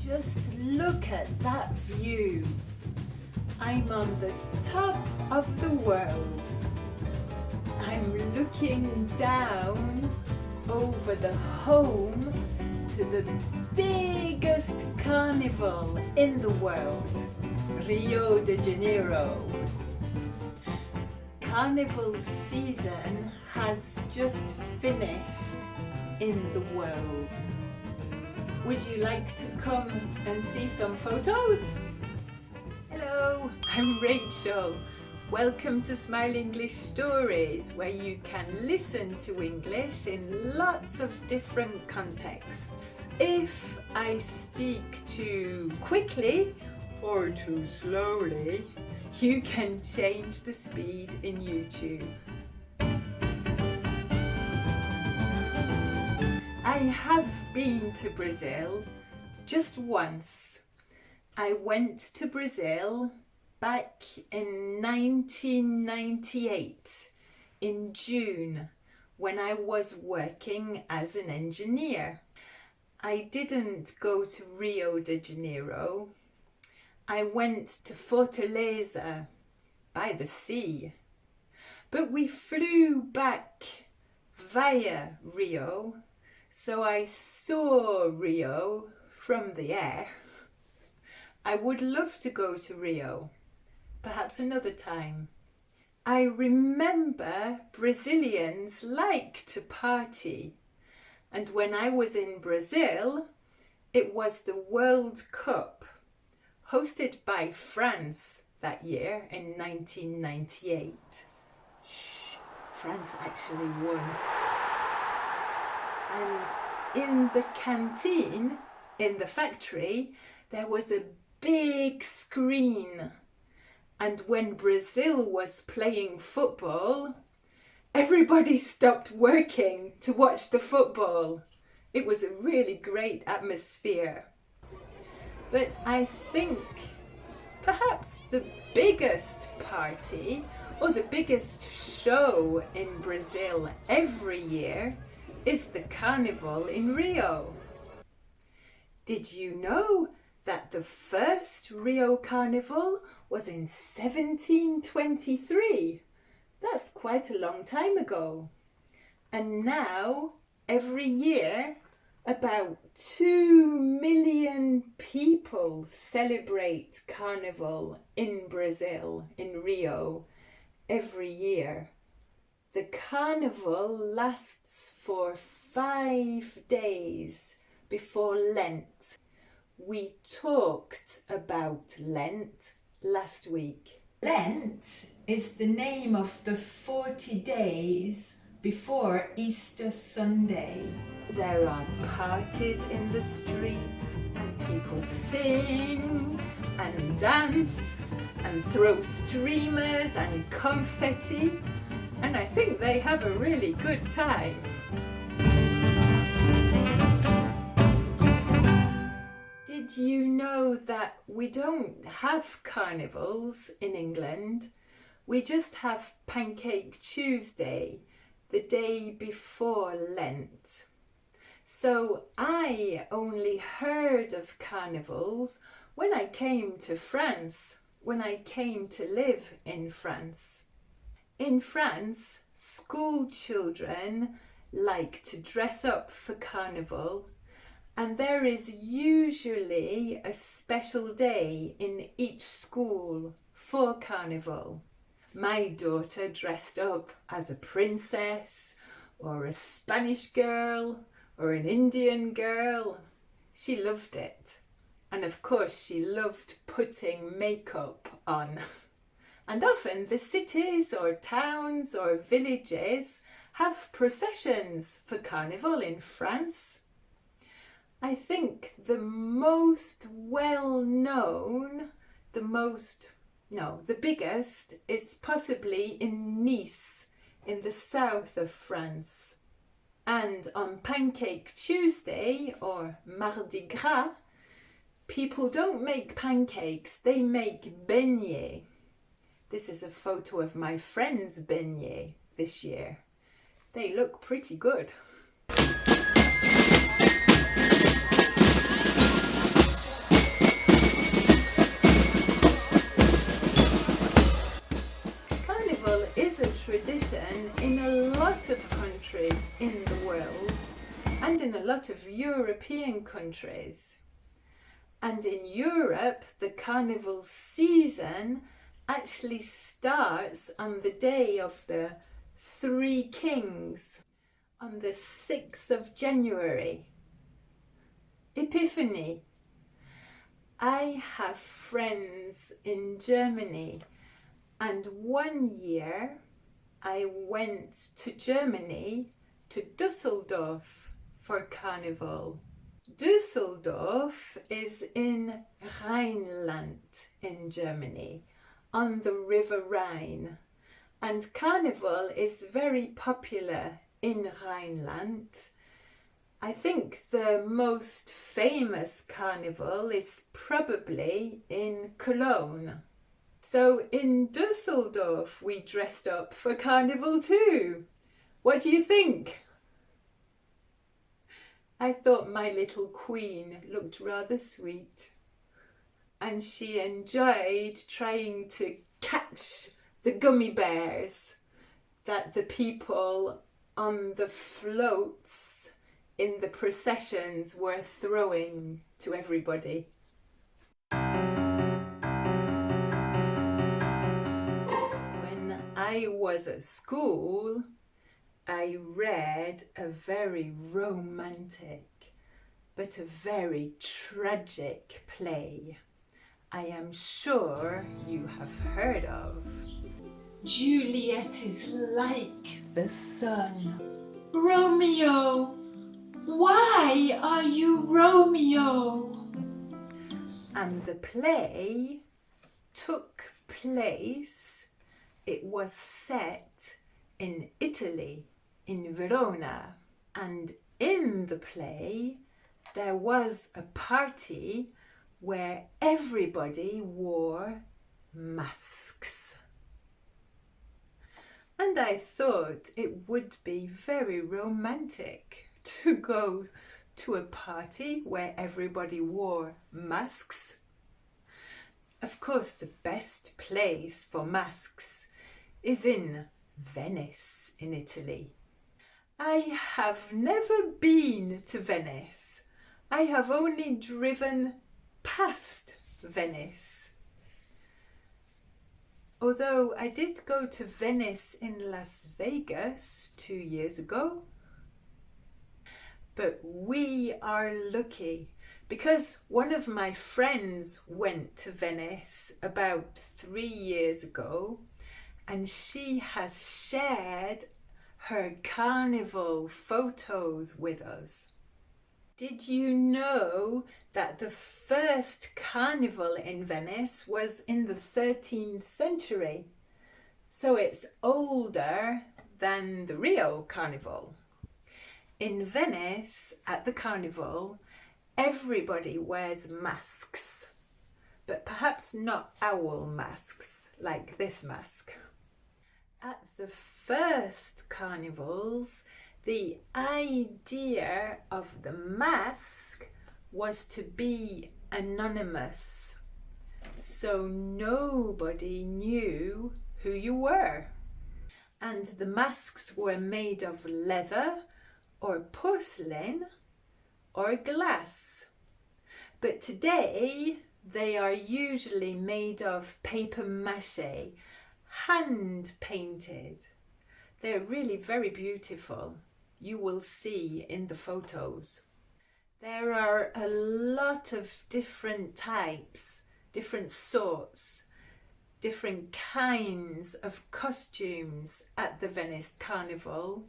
Just look at that view. I'm on the top of the world. I'm looking down over the home to the biggest carnival in the world, Rio de Janeiro. Carnival season has just finished in the world. Would you like to come and see some photos? Hello, I'm Rachel. Welcome to Smile English Stories, where you can listen to English in lots of different contexts. If I speak too quickly or too slowly, you can change the speed in YouTube. I have been to Brazil just once. I went to Brazil back in 1998 in June when I was working as an engineer. I didn't go to Rio de Janeiro. I went to Fortaleza by the sea. But we flew back via Rio. So I saw Rio from the air. I would love to go to Rio, perhaps another time. I remember Brazilians like to party. And when I was in Brazil, it was the World Cup, hosted by France that year in 1998. France actually won. And in the canteen, in the factory, there was a big screen. And when Brazil was playing football, everybody stopped working to watch the football. It was a really great atmosphere. But I think perhaps the biggest party or the biggest show in Brazil every year is the Carnival in Rio. Did you know that the first Rio Carnival was in 1723? That's quite a long time ago. And now, every year, about 2 million people celebrate Carnival in Brazil, in Rio, every year. The carnival lasts for 5 days before Lent. We talked about Lent last week. Lent is the name of the 40 days before Easter Sunday. There are parties in the streets and people sing and dance and throw streamers and confetti. And I think they have a really good time. Did you know that we don't have carnivals in England? We just have Pancake Tuesday, the day before Lent. So I only heard of carnivals when I came to France, when I came to live in France. In France, school children like to dress up for carnival, and there is usually a special day in each school for carnival. My daughter dressed up as a princess or a Spanish girl or an Indian girl. She loved it. And of course she loved putting makeup on. And often the cities or towns or villages have processions for carnival in France. I think the most well-known, the biggest is possibly in Nice, in the south of France. And on Pancake Tuesday or Mardi Gras, people don't make pancakes, they make beignets. This is a photo of my friend's beignets this year. They look pretty good. countries in the world and in a lot of European countries. And in Europe, the carnival season actually starts on the day of the Three Kings, on the 6th of January. Epiphany. I have friends in Germany, and one year I went to Germany, to Düsseldorf, for Carnival. Düsseldorf is in Rhineland in Germany, on the River Rhine, and Carnival is very popular in Rhineland. I think the most famous carnival is probably in Cologne. So in Düsseldorf we dressed up for Carnival too. What do you think? I thought my little queen looked rather sweet, and she enjoyed trying to catch the gummy bears that the people on the floats in the processions were throwing to everybody. When I was at school, I read a very romantic but a very tragic play I am sure you have heard of. Juliet is like the sun. Romeo! Why are you Romeo? And the play took place, it was set in Italy, in Verona. And in the play, there was a party where everybody wore masks. And I thought it would be very romantic to go to a party where everybody wore masks. Of course, the best place for masks is in Venice in Italy. I have never been to Venice. I have only driven past Venice. Although I did go to Venice in Las Vegas 2 years ago. But we are lucky because one of my friends went to Venice about 3 years ago, and she has shared her carnival photos with us. Did you know that the first carnival in Venice was in the 13th century? So it's older than the Rio Carnival. In Venice, at the carnival, everybody wears masks, but perhaps not owl masks like this mask. At the first carnivals, the idea of the mask was to be anonymous, so nobody knew who you were. And the masks were made of leather or porcelain or glass. But today they are usually made of paper mache, hand painted. They're really very beautiful. You will see in the photos. There are a lot of different types, different sorts, different kinds of costumes at the Venice Carnival.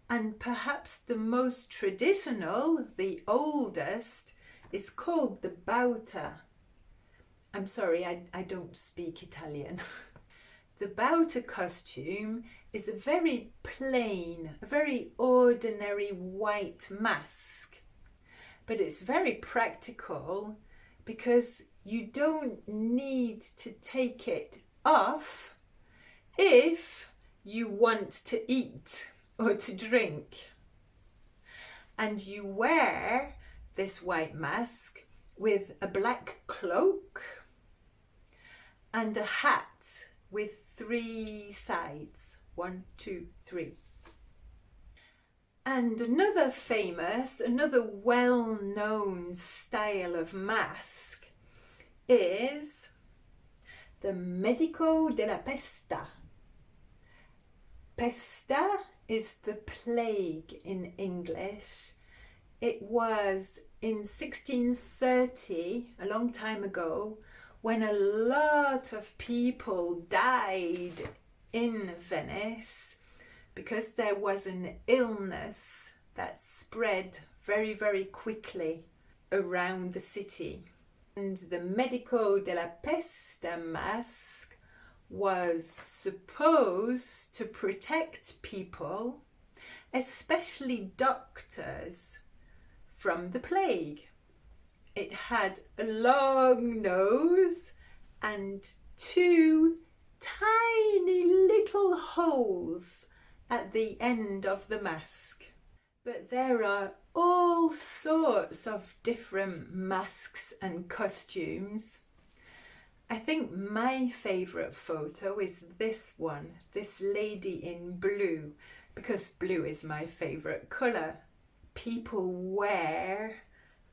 And perhaps the most traditional, the oldest, is called the Bauta. I'm sorry, I don't speak Italian. The Bauta costume is a very plain, a very ordinary white mask. But it's very practical because you don't need to take it off if you want to eat or to drink. And you wear this white mask with a black cloak and a hat with 3 sides. 1, 2, 3. And another well-known style of mask is the Medico della Pesta. Pesta is the plague in English. It was in 1630, a long time ago, when a lot of people died in Venice because there was an illness that spread very, very quickly around the city. And the Medico della Pesta mask was supposed to protect people, especially doctors, from the plague. It had a long nose and two tiny little holes at the end of the mask. But there are all sorts of different masks and costumes. I think my favourite photo is this one, this lady in blue, because blue is my favourite colour. People wear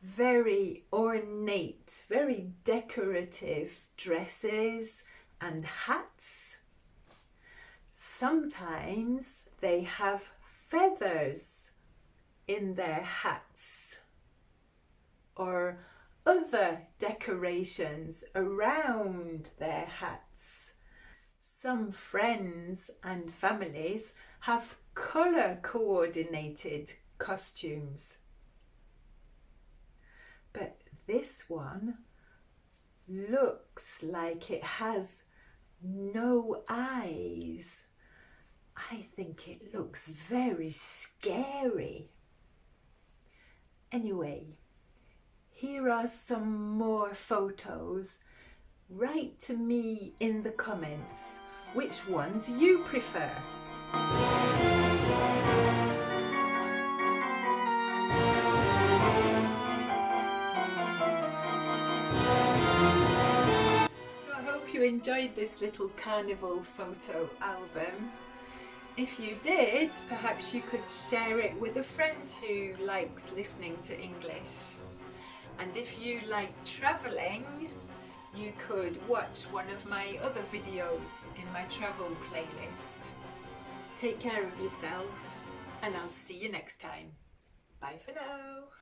very ornate, very decorative dresses and hats. Sometimes they have feathers in their hats or other decorations around their hats. Some friends and families have colour coordinated costumes. But this one looks like it has no eyes. I think it looks very scary. Anyway, here are some more photos. Write to me in the comments which ones you prefer. So I hope you enjoyed this little carnival photo album. If you did, perhaps you could share it with a friend who likes listening to English. And if you like travelling, you could watch one of my other videos in my travel playlist. Take care of yourself, and I'll see you next time. Bye for now.